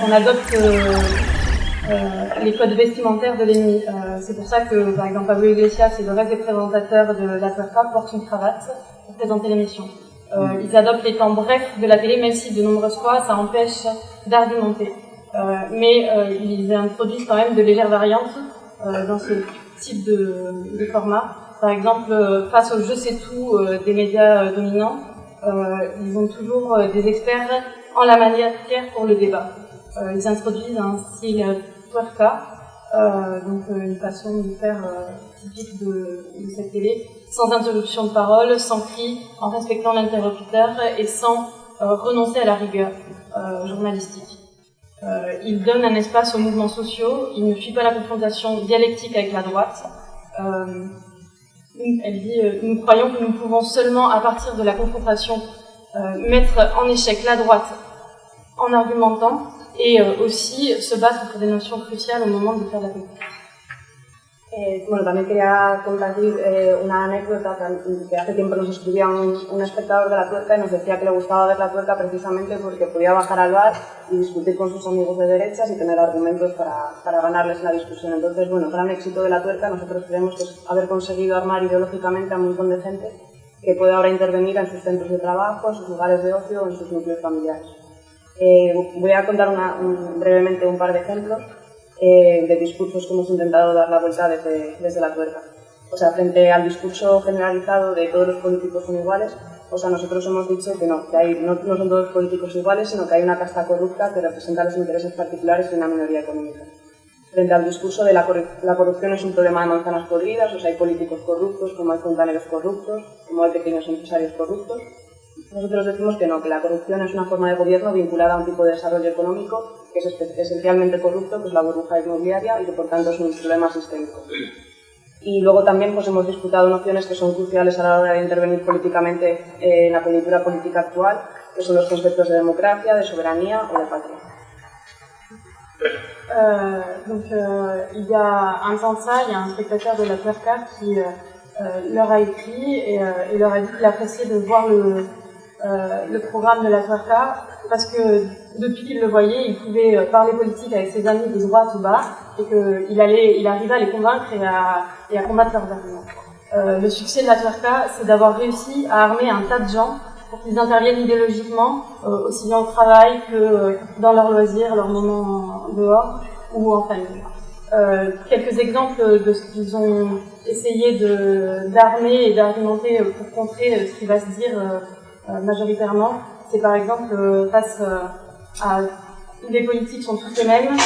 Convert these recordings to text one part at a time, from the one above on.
On adopte les codes vestimentaires de l'ennemi. C'est pour ça que, par exemple, Pablo Iglesias et le reste des présentateurs de la Tuerca portent une cravate pour présenter l'émission. Ils adoptent les temps brefs de la télé, même si de nombreuses fois ça empêche d'argumenter. Mais ils introduisent quand même de légères variantes dans ce type de format. Par exemple, face au je sais tout des médias dominants, ils ont toujours des experts en la matière pour le débat. Ils introduisent un style Tuerca, donc une façon de faire typique de cette télé, sans interruption de parole, sans cri, en respectant l'interlocuteur et sans renoncer à la rigueur journalistique. Il donne un espace aux mouvements sociaux, il ne fuit pas la confrontation dialectique avec la droite. Elle dit « Nous croyons que nous pouvons seulement, à partir de la confrontation, mettre en échec la droite en argumentant et aussi se battre pour des notions cruciales au moment de faire la politique. » Bueno, también quería compartir una anécdota que hace tiempo nos escribía un espectador de la Tuerca y nos decía que le gustaba ver la Tuerca precisamente porque podía bajar al bar y discutir con sus amigos de derechas y tener argumentos para ganarles la discusión. Entonces, bueno, gran éxito de la Tuerca, nosotros creemos que es haber conseguido armar ideológicamente a un montón de gente que puede ahora intervenir en sus centros de trabajo, en sus lugares de ocio o en sus núcleos familiares. Voy a contar brevemente un par de ejemplos de discursos que hemos intentado dar la vuelta desde la Tuerca. O sea, frente al discurso generalizado de todos los políticos son iguales, o sea, nosotros hemos dicho que no son todos los políticos iguales, sino que hay una casta corrupta que representa los intereses particulares de una minoría económica. Frente al discurso de la corrupción es un problema de manzanas podridas, o sea, hay políticos corruptos, como hay fontaneros corruptos, como hay pequeños empresarios corruptos. Nosotros decimos que no, que la corrupción es una forma de gobierno vinculada a un tipo de desarrollo económico que es esencialmente corrupto, que es la burbuja inmobiliaria y que por tanto es un problema sistémico. Y luego también pues, hemos disputado nociones que son cruciales a la hora de intervenir políticamente en la coyuntura política actual, que son los conceptos de democracia, de soberanía o de patria. Il y a un temps de ça, il y a un spectateur de la Tuerca qui leur a écrit et leur a dit qu'il appréciait de voir le programme de la Tuerca parce que depuis qu'il le voyait, il pouvait parler politique avec ses amis de droite ou bas et qu'il arrivait à les convaincre et à combattre leurs arguments. Le succès de la Tuerca, c'est d'avoir réussi à armer un tas de gens pour qu'ils interviennent idéologiquement, aussi bien au travail que dans leurs loisirs, leurs moments dehors ou en famille. Quelques exemples de ce qu'ils ont essayé d'armer et d'argumenter pour contrer ce qui va se dire majoritairement. C'est par exemple face à les politiques sont tous les mêmes,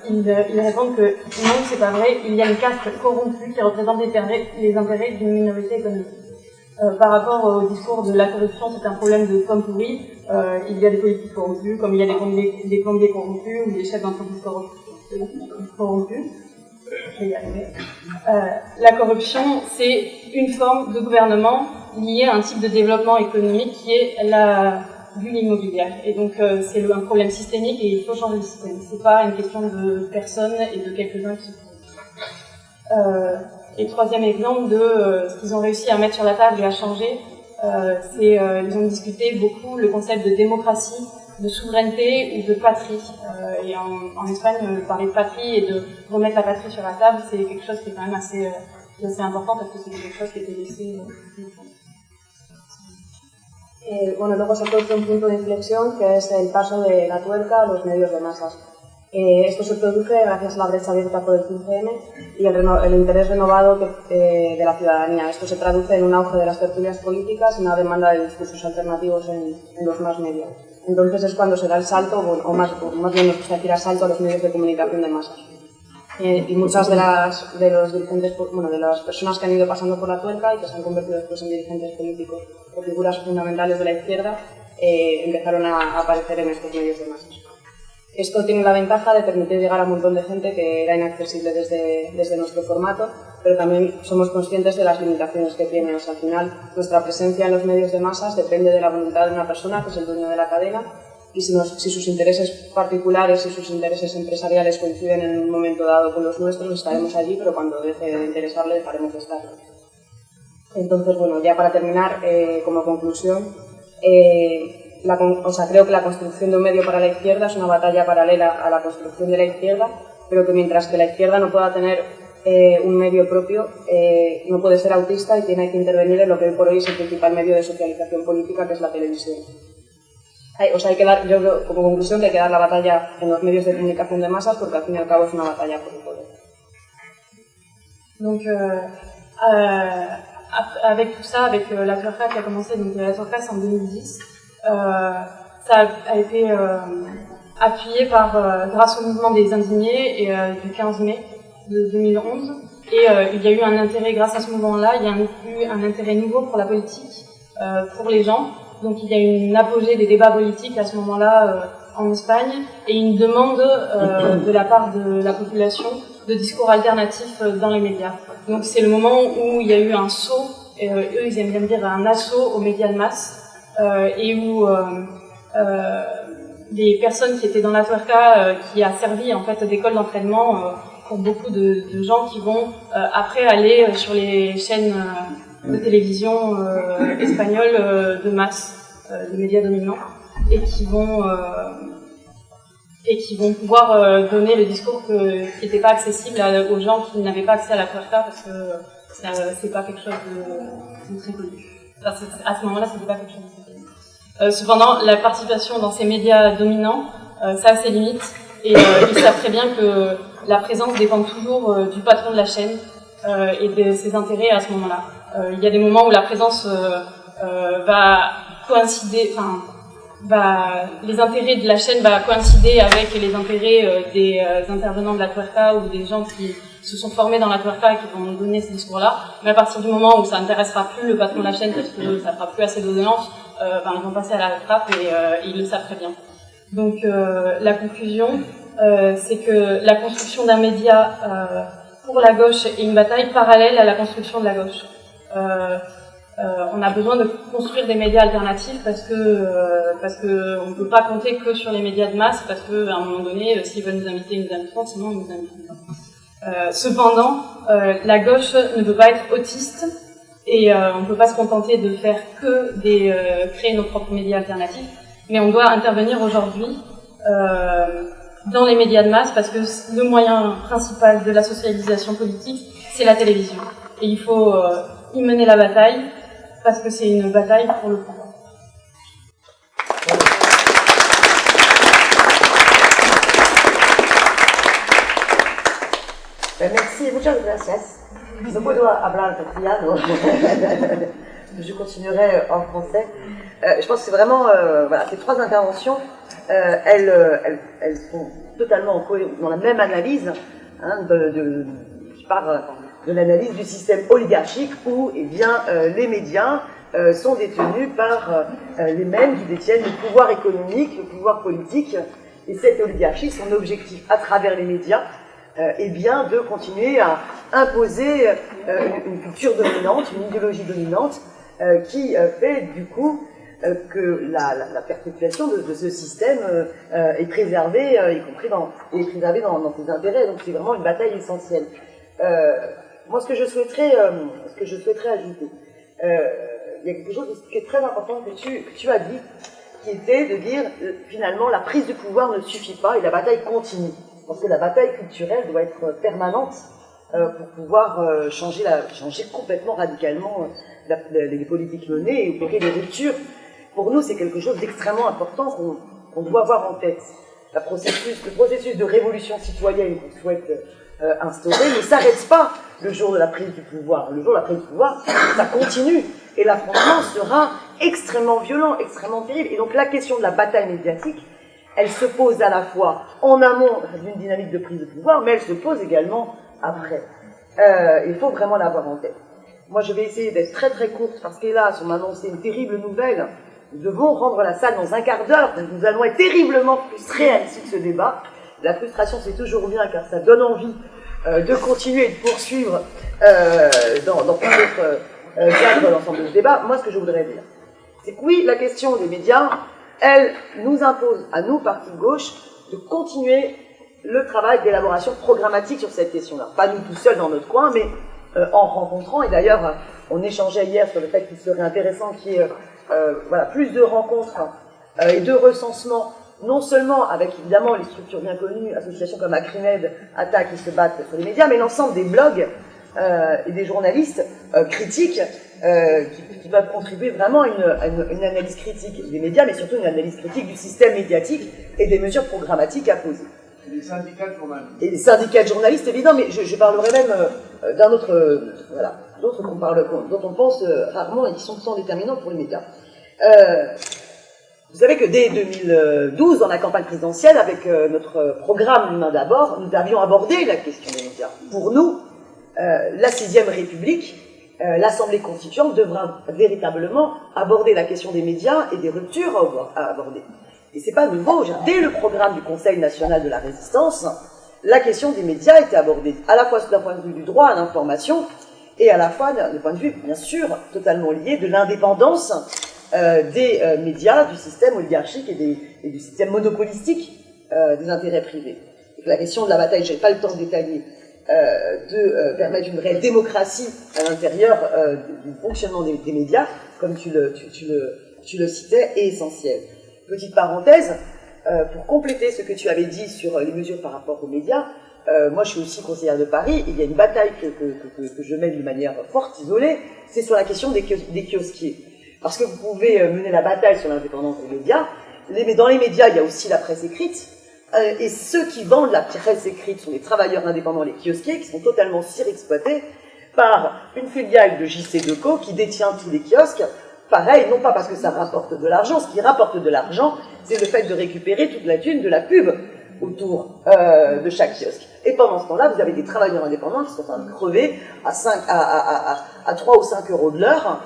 ils répondent que non, c'est pas vrai, il y a une caste corrompue qui représente les intérêts d'une minorité économique. Par rapport au discours de la corruption, c'est un problème de pommes pourries, il y a des politiques corrompus, comme il y a des plombiers corrompus ou des chefs d'entreprise corrompus. Je vais y arriver. La corruption, c'est une forme de gouvernement liée à un type de développement économique qui est la bulle immobilière. Et donc, c'est un problème systémique et il faut changer le système. C'est pas une question de personnes et de quelques-uns qui se Et troisième exemple de ce qu'ils ont réussi à mettre sur la table et à changer, ils ont discuté beaucoup le concept de démocratie, de souveraineté ou de patrie. Et en Espagne, parler de patrie et de remettre la patrie sur la table, c'est quelque chose qui est quand même assez important parce que c'est quelque chose qui était laissé. Bueno, luego se produce un punto de inflexión que es el paso de la Tuerca a los medios de masas. Esto se produce gracias a la brecha abierta por el 15M y el interés renovado de la ciudadanía. Esto se traduce en un auge de las tertulias políticas y una demanda de discursos alternativos en los más medios. Entonces es cuando se da el salto, o más bien nos gusta decir asalto a los medios de comunicación de masas. Y muchas de los dirigentes, de las personas que han ido pasando por la Tuerca y que se han convertido después en dirigentes políticos o figuras fundamentales de la izquierda, empezaron a aparecer en estos medios de masas. Esto tiene la ventaja de permitir llegar a un montón de gente que era inaccesible desde nuestro formato, pero también somos conscientes de las limitaciones que tiene. O sea, al final, nuestra presencia en los medios de masas depende de la voluntad de una persona, que es el dueño de la cadena, y si sus intereses particulares y sus intereses empresariales coinciden en un momento dado con los nuestros, estaremos allí, pero cuando deje de interesarle, dejaremos de estar. Entonces, bueno, ya para terminar, como conclusión, creo que la construcción de un medio para la izquierda es una batalla paralela a la construcción de la izquierda, pero que mientras que la izquierda no pueda tener un medio propio, no puede ser autista y tiene que intervenir en lo que hoy por hoy es el principal medio de socialización política, que es la televisión. Hay que dar, yo creo, como conclusión, que hay que dar la batalla en los medios de comunicación de masas, porque al fin y al cabo es una batalla por el poder. Donc, avec tout ça, avec la Twerka qui a commencé, donc la Twerka c'est en 2010, ça a été appuyé grâce au mouvement des indignés et du 15 mai de 2011. Et il y a eu un intérêt, grâce à ce mouvement-là, il y a eu un intérêt nouveau pour la politique, pour les gens. Donc il y a eu une apogée des débats politiques à ce moment-là en Espagne et une demande de la part de la population de discours alternatifs dans les médias. Donc c'est le moment où il y a eu un saut, eux ils aiment bien dire un assaut aux médias de masse, et où les personnes qui étaient dans la Twerka, qui a servi en fait d'école d'entraînement pour beaucoup de gens qui vont après aller sur les chaînes de télévision espagnoles de masse, des médias dominants, et qui vont pouvoir donner le discours qui n'était pas accessible aux gens qui n'avaient pas accès à la Twerka, parce que c'est pas quelque chose de très connu. Enfin, à ce moment-là, c'était pas quelque chose de très connu. Cependant, la participation dans ces médias dominants, ça a ses limites, et ils savent très bien que la présence dépend toujours du patron de la chaîne et de ses intérêts à ce moment-là. Il y a des moments où la présence va coïncider, les intérêts de la chaîne va coïncider avec les intérêts des intervenants de la Twerka ou des gens qui se sont formés dans la Twerka et qui vont donner ce discours-là. Mais à partir du moment où ça n'intéressera plus le patron de la chaîne parce que ça fera plus assez d'audience, ils vont passer à la trappe et ils le savent très bien. Donc la conclusion, c'est que la construction d'un média pour la gauche est une bataille parallèle à la construction de la gauche. On a besoin de construire des médias alternatifs parce que on ne peut pas compter que sur les médias de masse, parce que à un moment donné, s'ils veulent nous inviter, ils nous inviteront, sinon ils nous inviteront pas. Cependant, la gauche ne peut pas être autiste et on ne peut pas se contenter de faire créer nos propres médias alternatifs, mais on doit intervenir aujourd'hui dans les médias de masse parce que le moyen principal de la socialisation politique, c'est la télévision. Et il faut y mener la bataille parce que c'est une bataille pour le pouvoir. Merci, muchas gracias. No puedo hablar castellano. Je continuerai en français. Je pense que c'est vraiment, voilà, ces trois interventions, elles sont totalement dans la même analyse, hein, je parle de l'analyse du système oligarchique où, eh bien, les médias sont détenus par les mêmes qui détiennent le pouvoir économique, le pouvoir politique, et cette oligarchie, son objectif à travers les médias, est bien de continuer à imposer une culture dominante, une idéologie dominante, qui fait du coup que la perpétuation de ce système est préservée, y compris dans ses intérêts. Donc c'est vraiment une bataille essentielle. Moi, ce que je souhaiterais ajouter, il y a quelque chose qui est très important que tu as dit, qui était de dire finalement la prise de pouvoir ne suffit pas et la bataille continue. Parce que la bataille culturelle doit être permanente pour pouvoir changer complètement radicalement les politiques menées et opérer des ruptures. Pour nous, c'est quelque chose d'extrêmement important qu'on doit avoir en tête. Le processus de révolution citoyenne qu'on souhaite instaurer ne s'arrête pas le jour de la prise du pouvoir. Le jour de la prise du pouvoir, ça continue. Et l'affrontement sera extrêmement violent, extrêmement terrible. Et donc la question de la bataille médiatique, elle se pose à la fois en amont d'une dynamique de prise de pouvoir, mais elle se pose également après. Il faut vraiment l'avoir en tête. Moi, je vais essayer d'être très très courte parce qu'hélas, on m'a annoncé une terrible nouvelle nous devons rendre la salle dans un quart d'heure, nous allons être terriblement frustrés à l'issue de ce débat. La frustration, c'est toujours bien, car ça donne envie de continuer et de poursuivre dans plein d'autres cadres l'ensemble de ce débat. Moi, ce que je voudrais dire, c'est que oui, la question des médias, elle nous impose, à nous, partis de gauche, de continuer le travail d'élaboration programmatique sur cette question-là. Pas nous tout seuls dans notre coin, mais en rencontrant, et d'ailleurs, on échangeait hier sur le fait qu'il serait intéressant qu'il y ait voilà, plus de rencontres et de recensements, non seulement avec évidemment les structures bien connues, associations comme Acrimed, ATA qui se battent sur les médias, mais l'ensemble des blogs et des journalistes critiques qui peuvent contribuer vraiment à une analyse critique des médias, mais surtout une analyse critique du système médiatique et des mesures programmatiques à poser. Et les syndicats de journalistes. Et les syndicats de journalistes, évidemment, mais je parlerai même d'un autre, voilà, d'autres dont on pense rarement et qui sont pourtant déterminants pour les médias. Vous savez que dès 2012, dans la campagne présidentielle, avec notre programme L'Humain d'abord, nous avions abordé la question des médias. Pour nous, la 6e République, l'Assemblée constituante devra véritablement aborder la question des médias et des ruptures à aborder. Et c'est pas nouveau, dès le programme du Conseil national de la résistance, la question des médias était abordée, à la fois d'un point de vue du droit à l'information, et à la fois d'un point de vue, bien sûr, totalement lié de l'indépendance des médias, du système oligarchique et du système monopolistique des intérêts privés. Et la question de la bataille, je n'ai pas le temps de détailler, de permettre une vraie démocratie à l'intérieur du fonctionnement des médias, comme tu le citais, est essentielle. Petite parenthèse, pour compléter ce que tu avais dit sur les mesures par rapport aux médias, moi je suis aussi conseillère de Paris, il y a une bataille que je mène de manière forte, isolée, c'est sur la question des kiosquiers. Parce que vous pouvez mener la bataille sur l'indépendance des médias, mais dans les médias il y a aussi la presse écrite, et ceux qui vendent la presse écrite sont les travailleurs indépendants, les kiosquiers, qui sont totalement surexploités par une filiale de JC Decaux qui détient tous les kiosques. Pareil, non pas parce que ça rapporte de l'argent, ce qui rapporte de l'argent, c'est le fait de récupérer toute la thune de la pub autour de chaque kiosque. Et pendant ce temps-là, vous avez des travailleurs indépendants qui sont en train de crever à 3 ou 5 euros de l'heure,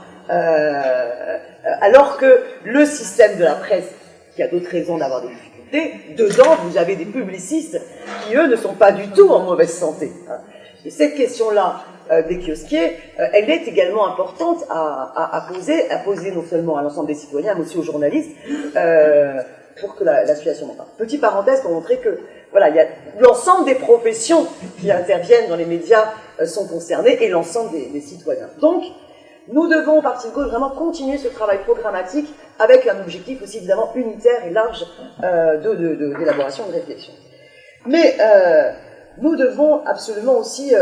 alors que le système de la presse, qui a d'autres raisons d'avoir des difficultés, dedans, vous avez des publicistes qui, eux, ne sont pas du tout en mauvaise santé. Et cette question-là des kiosquiers, elle est également importante à poser non seulement à l'ensemble des citoyens, mais aussi aux journalistes, pour que la situation monte. Petite parenthèse pour montrer que voilà, il y a l'ensemble des professions qui interviennent dans les médias sont concernées et l'ensemble des citoyens. Donc, nous devons, au Parti de gauche, vraiment continuer ce travail programmatique avec un objectif aussi évidemment unitaire et large d'élaboration et de réflexion. Mais nous devons absolument aussi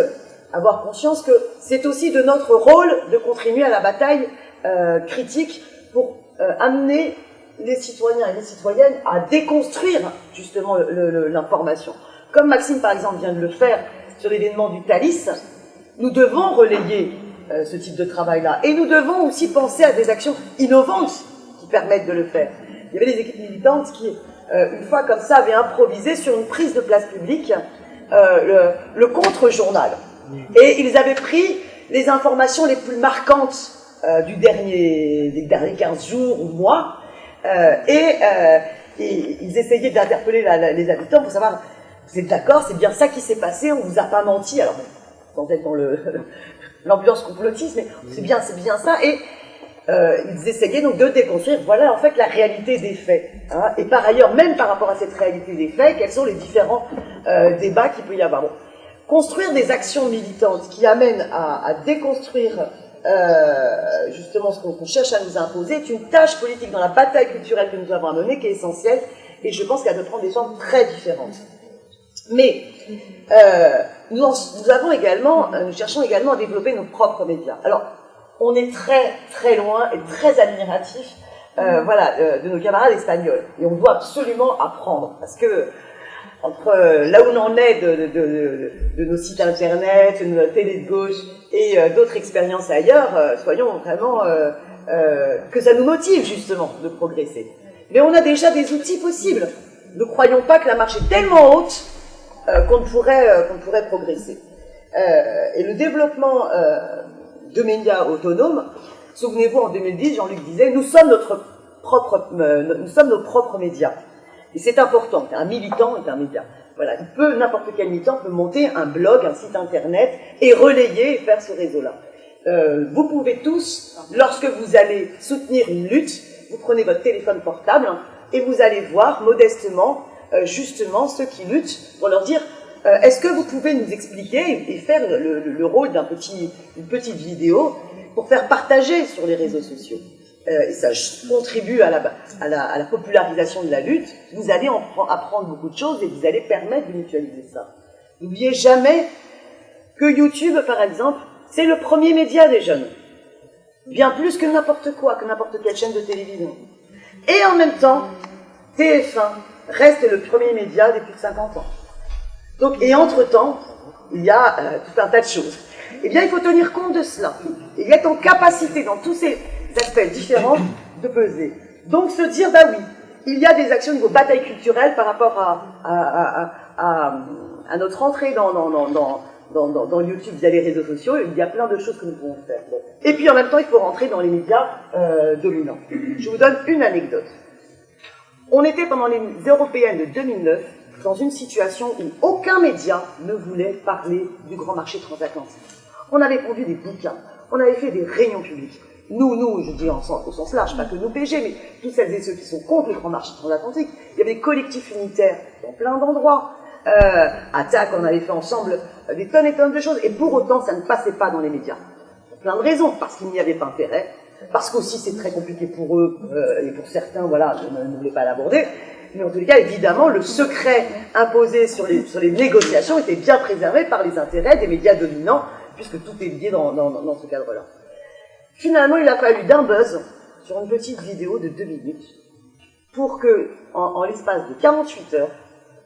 avoir conscience que c'est aussi de notre rôle de contribuer à la bataille critique pour amener les citoyens et les citoyennes à déconstruire justement l'information. Comme Maxime par exemple vient de le faire sur l'événement du Thalys, nous devons relayer ce type de travail-là. Et nous devons aussi penser à des actions innovantes qui permettent de le faire. Il y avait des équipes militantes qui, une fois comme ça, avaient improvisé sur une prise de place publique le contre-journal. Et ils avaient pris les informations les plus marquantes des derniers 15 jours ou mois, et ils essayaient d'interpeller les habitants pour savoir, vous êtes d'accord, c'est bien ça qui s'est passé, on vous a pas menti, alors sans être dans l'ambiance complotiste, mais c'est bien ça, et ils essayaient donc de déconstruire, voilà en fait la réalité des faits. Hein, et par ailleurs, même par rapport à cette réalité des faits, quels sont les différents débats qu'il peut y avoir. Bon, construire des actions militantes qui amènent à déconstruire justement ce qu'on cherche à nous imposer est une tâche politique dans la bataille culturelle que nous avons à mener qui est essentielle, et je pense qu'elle peut prendre des formes très différentes. Mais nous cherchons également à développer nos propres médias. Alors, on est très très loin et très admiratif de nos camarades espagnols, et on doit absolument apprendre, parce que entre là où on en est de nos sites internet, de nos télés de gauche et d'autres expériences ailleurs, soyons vraiment que ça nous motive justement de progresser. Mais on a déjà des outils possibles. Ne croyons pas que la marche est tellement haute qu'on pourrait progresser. Et le développement de médias autonomes, souvenez-vous en 2010, Jean-Luc disait, nous sommes notre nous sommes nos propres médias. Et c'est important, un militant est un média. Voilà, n'importe quel militant peut monter un blog, un site internet, et relayer et faire ce réseau-là. Vous pouvez tous, lorsque vous allez soutenir une lutte, vous prenez votre téléphone portable et vous allez voir modestement, justement, ceux qui luttent pour leur dire est-ce que vous pouvez nous expliquer et faire le rôle d'une petite vidéo pour faire partager sur les réseaux sociaux. Et ça contribue à la popularisation de la lutte. Vous allez apprendre beaucoup de choses et vous allez permettre de mutualiser ça. N'oubliez jamais que YouTube, par exemple, c'est le premier média des jeunes. Bien plus que n'importe quoi, que n'importe quelle chaîne de télévision. Et en même temps, TF1 reste le premier média des plus de 50 ans. Donc, et entre-temps, il y a tout un tas de choses. Eh bien, il faut tenir compte de cela. Et être en capacité, dans tous ces aspects différents, de peser. Donc, se dire, bah oui, il y a des actions de vos batailles culturelles par rapport à notre entrée dans YouTube via les réseaux sociaux. Il y a plein de choses que nous pouvons faire. Bon. Et puis, en même temps, il faut rentrer dans les médias dominants. Je vous donne une anecdote. On était pendant les européennes de 2009 dans une situation où aucun média ne voulait parler du grand marché transatlantique. On avait produit des bouquins, on avait fait des réunions publiques. Nous, je dis au sens large, pas que nous PG, mais tous celles et ceux qui sont contre le grand marché transatlantique. Il y avait des collectifs unitaires dans plein d'endroits. Attaque, on avait fait ensemble des tonnes et tonnes de choses, et pour autant, ça ne passait pas dans les médias. Pour plein de raisons, parce qu'il n'y avait pas intérêt, parce qu'aussi c'est très compliqué pour eux, et pour certains, voilà, ne voulaient pas l'aborder. Mais en tous les cas, évidemment, le secret imposé sur les négociations était bien préservé par les intérêts des médias dominants, puisque tout est lié dans ce cadre-là. Finalement, il a fallu d'un buzz sur une petite vidéo de 2 minutes pour que, en l'espace de 48 heures,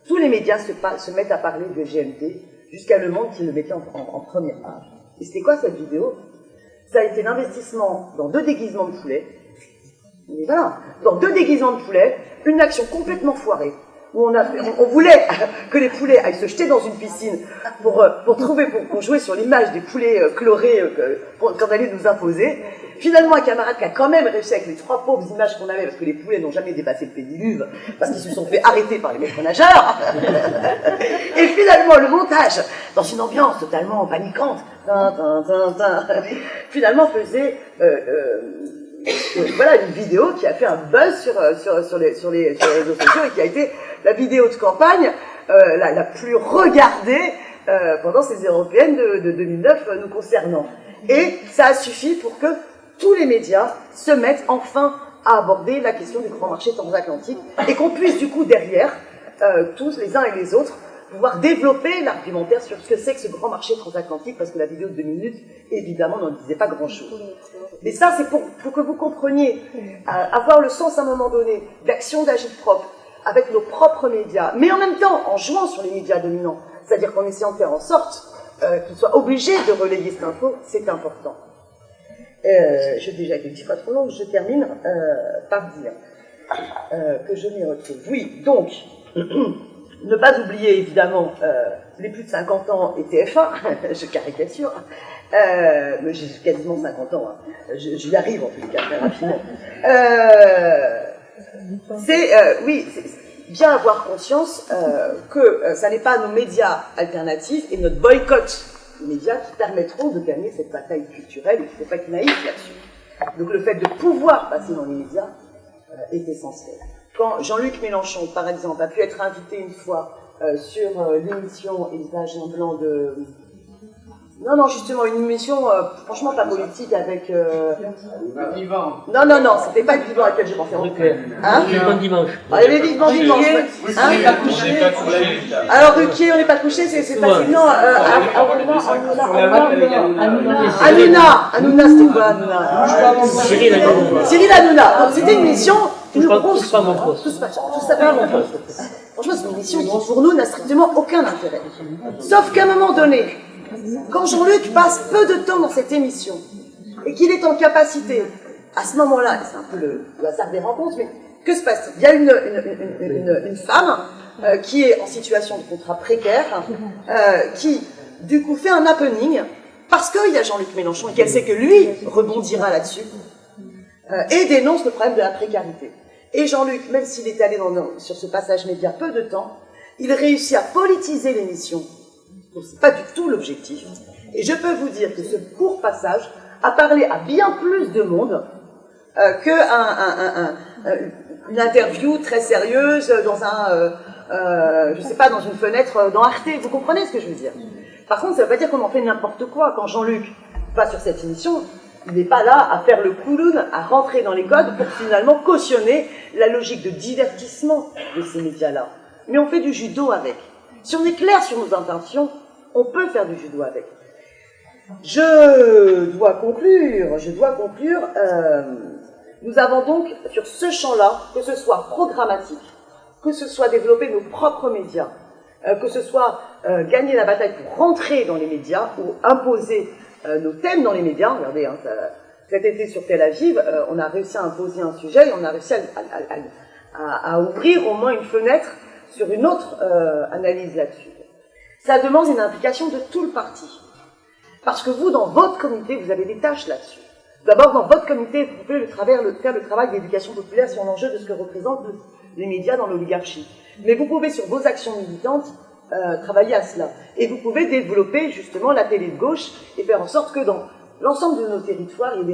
tous les médias se mettent à parler de GMT jusqu'à Le Monde qui le mettait en première page. Et c'était quoi cette vidéo? Ça a été l'investissement dans 2 déguisements de poulet. Mais voilà, dans 2 déguisements de poulet, une action complètement foirée, où on voulait que les poulets aillent se jeter dans une piscine pour jouer sur l'image des poulets chlorés qu'on allait nous imposer. Finalement, un camarade qui a quand même réussi avec les 3 pauvres images qu'on avait, parce que les poulets n'ont jamais dépassé le pédiluve, parce qu'ils se sont fait arrêter par les maîtres nageurs. Et finalement, le montage, dans une ambiance totalement paniquante, finalement faisait voilà une vidéo qui a fait un buzz sur les réseaux sociaux et qui a été la vidéo de campagne la plus regardée pendant ces européennes de 2009 nous concernant. Et ça a suffi pour que tous les médias se mettent enfin à aborder la question du grand marché transatlantique et qu'on puisse du coup derrière, tous les uns et les autres, pouvoir développer l'argumentaire sur ce que c'est que ce grand marché transatlantique, parce que la vidéo de 2 minutes, évidemment, n'en disait pas grand-chose. Mais ça, c'est pour que vous compreniez, avoir le sens à un moment donné d'action d'agit-propre avec nos propres médias, mais en même temps en jouant sur les médias dominants, c'est-à-dire qu'en essayant de faire en sorte qu'ils soient obligés de relayer cette info, c'est important. Je déjà été 10 fois trop longue, je termine par dire que je m'y retrouve. Oui, donc, ne pas oublier évidemment les plus de 50 ans et TF1, je caricature, mais j'ai quasiment 50 ans, hein. J'y arrive en tout cas très rapidement. Oui, c'est bien avoir conscience que ça n'est pas nos médias alternatifs et notre boycott des médias qui permettront de gagner cette bataille culturelle, et il ne faut pas être naïf là-dessus. Donc le fait de pouvoir passer dans les médias est essentiel. Quand Jean-Luc Mélenchon, par exemple, a pu être invité une fois sur l'émission, et là j'ai un blanc de... Non, justement, une émission franchement pas politique avec... Vivant. Non, c'était pas le Vivant à laquelle j'ai pensé. Hein? Vivant dimanche. Ah, il y avait Vivant dimanche. Hein? Alors, Ruquier, on n'est pas couché, c'est facile. Non, Hanouna, c'était quoi Hanouna? Cyril Hanouna. C'était une émission... Touche pas mon poste. Tout ça pas mon poste. Franchement, c'est une émission qui, pour nous, n'a strictement aucun intérêt. Sauf qu'à un moment donné, quand Jean-Luc passe peu de temps dans cette émission, et qu'il est en capacité, à ce moment-là, c'est un peu le hasard des rencontres, mais que se passe-t-il? Il y a une femme qui est en situation de contrat précaire, qui, du coup, fait un happening, parce qu'il y a Jean-Luc Mélenchon, et qu'elle sait que lui rebondira là-dessus, et dénonce le problème de la précarité. Et Jean-Luc, même s'il est allé sur ce passage média peu de temps, il réussit à politiser l'émission. Donc c'est pas du tout l'objectif. Et je peux vous dire que ce court passage a parlé à bien plus de monde qu'une interview très sérieuse dans je sais pas, dans une fenêtre dans Arte. Vous comprenez ce que je veux dire? Par contre, ça veut pas dire qu'on en fait n'importe quoi. Quand Jean-Luc va sur cette émission, il n'est pas là à faire le clown, à rentrer dans les codes pour finalement cautionner la logique de divertissement de ces médias-là. Mais on fait du judo avec. Si on est clair sur nos intentions, on peut faire du judo avec. Je dois conclure. Nous avons donc, sur ce champ-là, que ce soit programmatique, que ce soit développer nos propres médias, que ce soit gagner la bataille pour rentrer dans les médias ou imposer nos thèmes dans les médias. Regardez, hein, cet été sur Tel Aviv, on a réussi à imposer un sujet et on a réussi à ouvrir au moins une fenêtre sur une autre analyse là-dessus. Ça demande une implication de tout le parti. Parce que vous, dans votre comité, vous avez des tâches là-dessus. D'abord, dans votre comité, vous pouvez faire le travail d'éducation populaire sur l'enjeu de ce que représentent les médias dans l'oligarchie. Mais vous pouvez, sur vos actions militantes, travailler à cela. Et vous pouvez développer justement la télé de gauche et faire en sorte que dans l'ensemble de nos territoires, il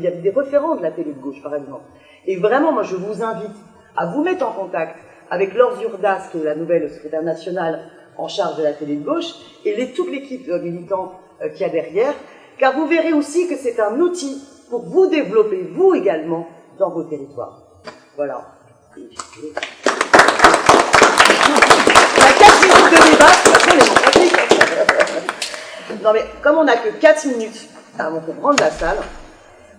y a des référents de la télé de gauche, par exemple. Et vraiment, moi, je vous invite à vous mettre en contact avec Laure Urdas, qui est la nouvelle secrétaire nationale en charge de la télé de gauche, et toute l'équipe militante qu'il y a derrière, car vous verrez aussi que c'est un outil pour vous développer, vous également, dans vos territoires. Voilà. Il y a 4 minutes de débat, c'est démocratique. Non mais, comme on n'a que 4 minutes avant qu'on rentre la salle,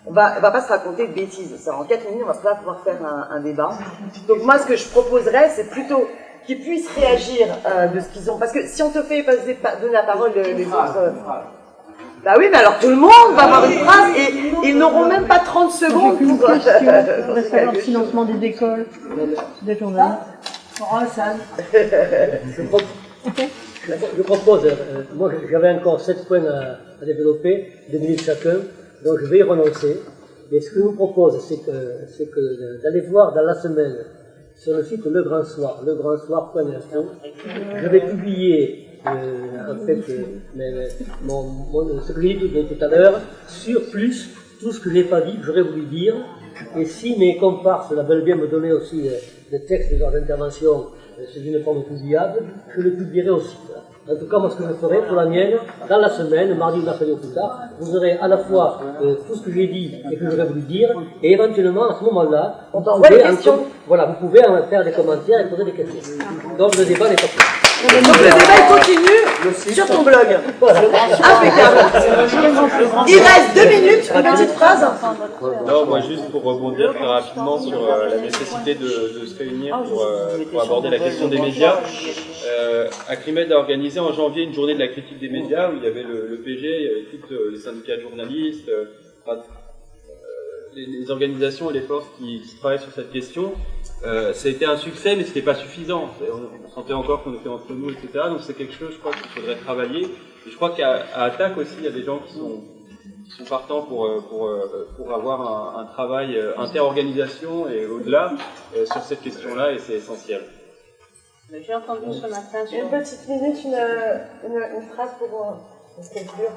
on va pas se raconter de bêtises. Ça, en 4 minutes, on va pas pouvoir faire un débat. Donc moi, ce que je proposerais, c'est plutôt qu'ils puissent réagir de ce qu'ils ont. Parce que si on te fait donner la parole les autres... Bah oui, mais alors tout le monde va avoir une phrase et ils n'auront même pas 30 secondes pour... Je voudrais savoir le financement des écoles, des journalistes. Je propose, moi j'avais encore 7 points à développer, 2 minutes chacun, donc je vais y renoncer. Mais ce que je vous propose, c'est que d'aller voir dans la semaine sur le site legrandssoir.info, je vais publier en fait ce que j'ai dit tout à l'heure, sur plus tout ce que je n'ai pas dit, que j'aurais voulu dire. Et si mes comparses veulent bien me donner aussi des textes de leurs interventions sous une forme publiable, je le publierai aussi. En tout cas, moi, ce que je ferai pour la mienne, dans la semaine, mardi ou mercredi ou plus tard, vous aurez à la fois tout ce que j'ai dit et que j'aurais voulu dire, et éventuellement, à ce moment-là, vous pouvez en faire des commentaires et poser des questions. Donc, le débat n'est pas fait. Donc le débat continue sur ton blog. Voilà. Impeccable. Il reste 2 minutes, une petite phrase. Non, moi juste pour rebondir très rapidement sur la nécessité de se réunir pour aborder la question des médias. Acrimed a organisé en janvier une journée de la critique des médias où il y avait le PG, il y avait tous les syndicats de journalistes, les organisations et les forces qui travaillent sur cette question. Ça a été un succès, mais c'était pas suffisant. On sentait encore qu'on était entre nous, etc. Donc c'est quelque chose, je crois, qu'il faudrait travailler. Et je crois qu'à Attaque aussi, il y a des gens qui sont partants pour avoir un travail inter-organisation et au-delà sur cette question-là, et c'est essentiel. J'ai entendu ce matin sur... Une petite minute, une phrase pour conclure.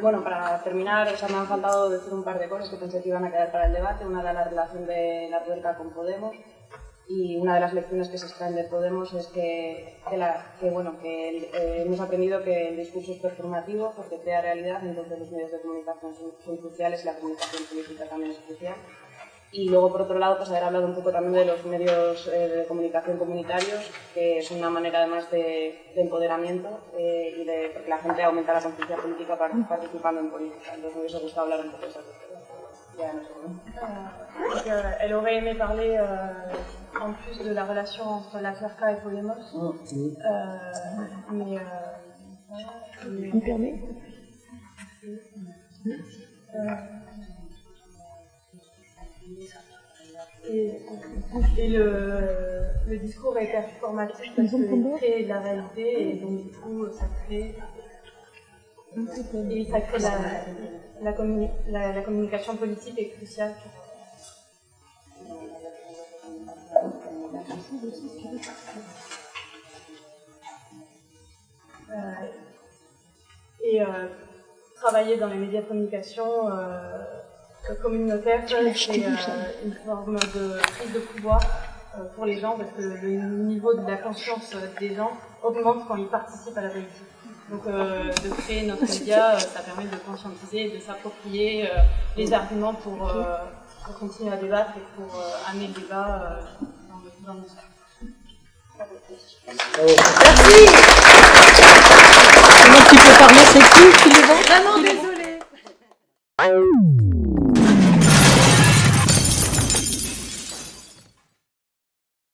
Bueno, para terminar, me han faltado decir un par de cosas que pensé que iban a quedar para el debate. Una era la relación de la tuerca con Podemos, y una de las lecciones que se extraen de Podemos es que hemos aprendido que el discurso es performativo porque crea realidad, entonces los medios de comunicación son cruciales y la comunicación política también es crucial. Y luego, por otro lado, pues haber hablado un poco también de los medios de comunicación comunitarios, que es una manera además de empoderamiento y de que la gente aumenta la conciencia política participando en política. Entonces me hubiese gustado hablar un poco de eso. Ya no sé. Elle aurait aimé parler en plus de la relation entre la Tuerca et Podemos. Tu me permets Et le discours est performatif parce qu'il crée de la réalité et donc du coup ça crée la communication politique est cruciale. Travailler dans les médias de communication communautaire, c'est une forme de prise de pouvoir pour les gens, parce que le niveau de la conscience des gens augmente quand ils participent à la politique. Donc de créer notre média, ça permet de conscientiser, de s'approprier les arguments pour continuer à débattre et pour amener le débat dans le sens. Merci. Comment tu peux parler, c'est qui les vend? Vraiment désolée.